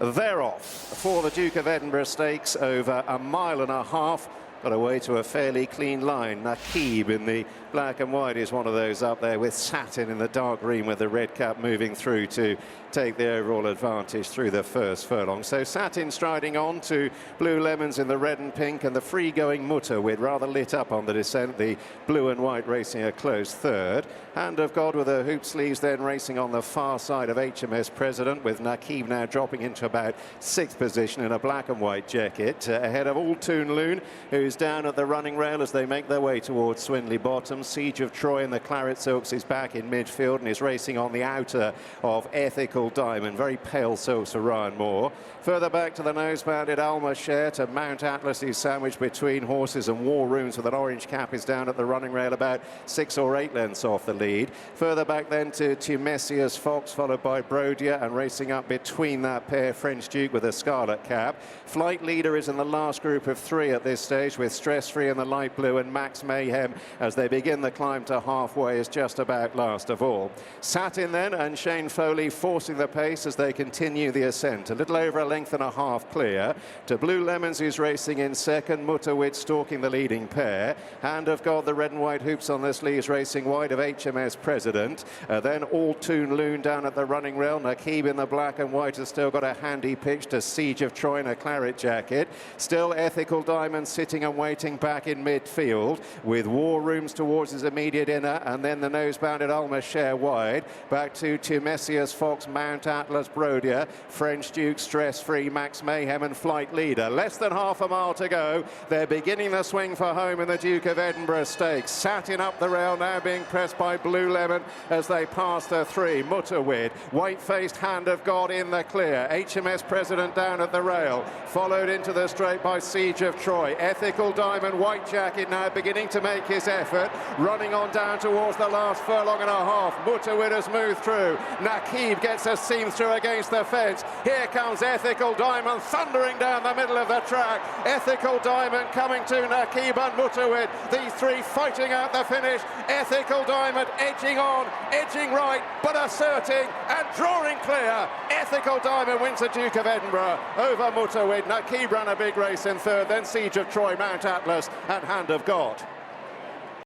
They're off for the Duke of Edinburgh Stakes over a mile and a half. Got away to a fairly clean line. Naqeeb in the black and white is one of those up there, with Satin in the dark green with the red cap moving through to take the overall advantage through the first furlong. So Satin striding on to Blue Lemons in the red and pink, and the free-going Mutaawid rather lit up on the descent. The blue and white racing a close third. Hand of God with her hoop sleeves then racing on the far side of HMS President, with Naqeeb now dropping into about sixth position in a black and white jacket, ahead of All Toon Loon, who's down at the running rail as they make their way towards Swindley Bottom. Siege of Troy in the Claret Silks is back in midfield and is racing on the outer of Ethical Diamond. Very pale silks for Ryan Moore. Further back to the nose-bounded Alma Share, to Mount Atlas, who's sandwiched between Horses and War Rooms with an orange cap, is down at the running rail about 6 or 8 lengths off the lead. Further back then to Tumessius Fox, followed by Brodia, and racing up between that pair, French Duke with a scarlet cap. Flight Leader is in the last group of 3 at this stage, with Stress Free in the light blue, and Max Mayhem, as they begin the climb to halfway, is just about last of all. Satin then and Shane Foley forcing the pace as they continue the ascent. A little over a length and a half clear to Blue Lemons, who's racing in second. Mutaawid stalking the leading pair. Hand of God, the red and white hoops on the sleeves, racing wide of HMS President. Then All Toon Loon down at the running rail. Naqeeb in the black and white has still got a handy pitch to Siege of Troy in a claret jacket. Still Ethical Diamond sitting and waiting back in midfield, with War Rooms towards his immediate inner, and then the nose-bounded Alma Share wide. Back to Tumessius Fox, Mount Atlas, Brodia, French Duke, Stress Free, Max Mayhem and Flight Leader. Less than half a mile to go. They're beginning the swing for home in the Duke of Edinburgh Stakes. Satin up the rail now, being pressed by Blue Lemon as they pass the 3. Mutaawid, white-faced Hand of God in the clear. HMS President down at the rail, followed into the straight by Siege of Troy. Ethical Diamond, white jacket now beginning to make his effort, running on down towards the last furlong and a half. Mutaawid has moved through. Naqeeb gets a seam through against the fence. Here comes Ethical Diamond thundering down the middle of the track. Ethical Diamond coming to Naqeeb and Mutaawid. These 3 fighting out the finish. Ethical Diamond edging on, edging right, but asserting and drawing clear. Ethical Diamond wins the Duke of Edinburgh over Mutaawid. Naqeeb ran a big race in third, then Siege of Troy, Mount Atlas and Hand of God.